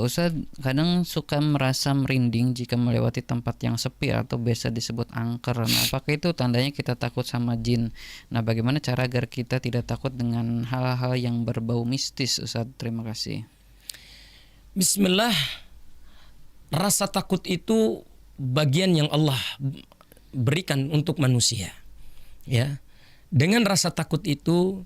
Ustadz kadang suka merasa merinding jika melewati tempat yang sepi atau biasa disebut angker. Nah, apakah itu tandanya kita takut sama jin? Nah, bagaimana cara agar kita tidak takut dengan hal-hal yang berbau mistis, Ustadz? Terima kasih. Bismillah, rasa takut itu bagian yang Allah berikan untuk manusia. Ya, dengan rasa takut itu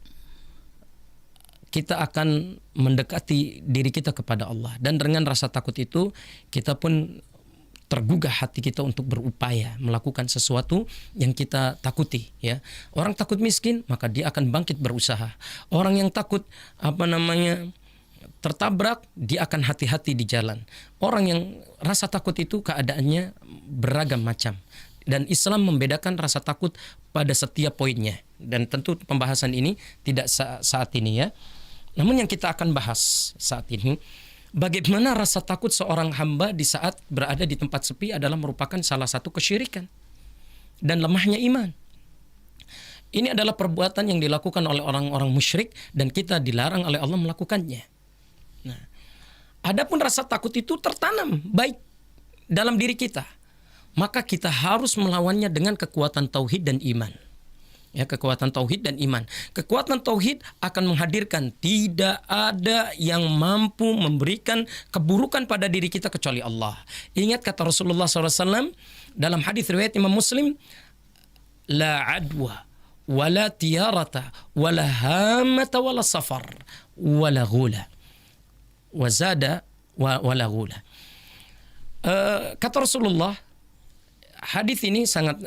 kita akan mendekati diri kita kepada Allah, dan dengan rasa takut itu kita pun tergugah hati kita untuk berupaya melakukan sesuatu yang kita takuti. Ya, orang takut miskin maka dia akan bangkit berusaha. Orang yang takut tertabrak, dia akan hati-hati di jalan. Orang yang rasa takut itu keadaannya beragam macam, dan Islam membedakan rasa takut pada setiap poinnya. Dan tentu pembahasan ini tidak saat ini ya. Namun yang kita akan bahas saat ini, bagaimana rasa takut seorang hamba di saat berada di tempat sepi adalah merupakan salah satu kesyirikan dan lemahnya iman. Ini adalah perbuatan yang dilakukan oleh orang-orang musyrik dan kita dilarang oleh Allah melakukannya. Nah, adapun rasa takut itu tertanam baik dalam diri kita, maka kita harus melawannya dengan kekuatan tauhid dan iman. Ya, kekuatan tauhid dan iman. Kekuatan tauhid akan menghadirkan tidak ada yang mampu memberikan keburukan pada diri kita kecuali Allah. Ingat kata Rasulullah SAW dalam hadis riwayat Imam Muslim, la adwa wala tiyarata wala hamata wala safar wala ghula wazada wala ghula. Kata Rasulullah, hadis ini sangat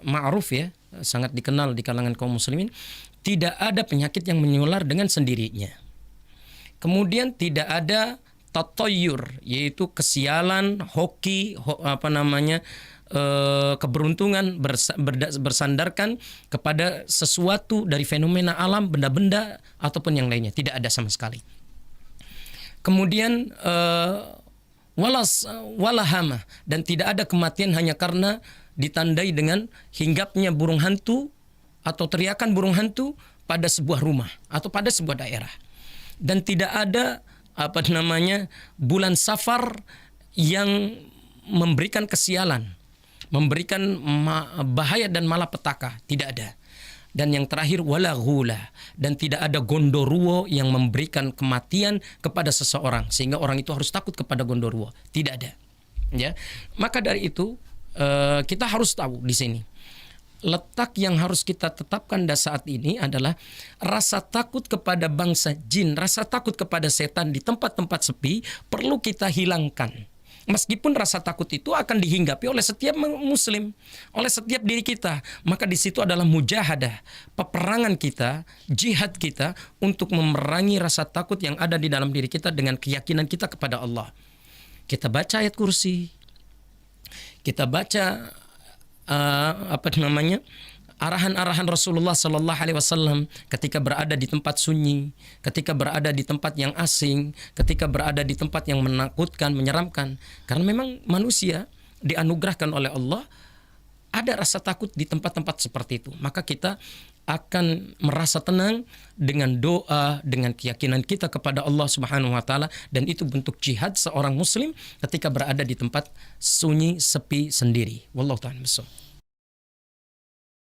ma'ruf ya, sangat dikenal di kalangan kaum muslimin. Tidak ada penyakit yang menular dengan sendirinya. Kemudian tidak ada tatoyur, yaitu kesialan, hoki, keberuntungan bersandarkan kepada sesuatu dari fenomena alam, benda-benda ataupun yang lainnya. Tidak ada sama sekali. Kemudian walahama, dan tidak ada kematian hanya karena ditandai dengan hinggapnya burung hantu atau teriakan burung hantu pada sebuah rumah atau pada sebuah daerah. Dan tidak ada bulan Safar yang memberikan kesialan, memberikan bahaya dan malapetaka, tidak ada. Dan yang terakhir wala ghula, dan tidak ada gondoruo yang memberikan kematian kepada seseorang sehingga orang itu harus takut kepada gondoruo, tidak ada. Ya, maka dari itu kita harus tahu di sini letak yang harus kita tetapkan saat ini adalah rasa takut kepada bangsa jin, rasa takut kepada setan di tempat-tempat sepi perlu kita hilangkan. Meskipun rasa takut itu akan dihinggapi oleh setiap muslim, oleh setiap diri kita, maka di situ adalah mujahadah, peperangan kita, jihad kita untuk memerangi rasa takut yang ada di dalam diri kita dengan keyakinan kita kepada Allah. Kita baca ayat kursi, kita baca arahan-arahan Rasulullah Sallallahu Alaihi Wasallam ketika berada di tempat sunyi, ketika berada di tempat yang asing, ketika berada di tempat yang menakutkan, menyeramkan. Karena memang manusia dianugerahkan oleh Allah ada rasa takut di tempat-tempat seperti itu. Maka kita akan merasa tenang dengan doa, dengan keyakinan kita kepada Allah Subhanahu wa taala, dan itu bentuk jihad seorang muslim ketika berada di tempat sunyi, sepi sendiri. Wallahu ta'ala.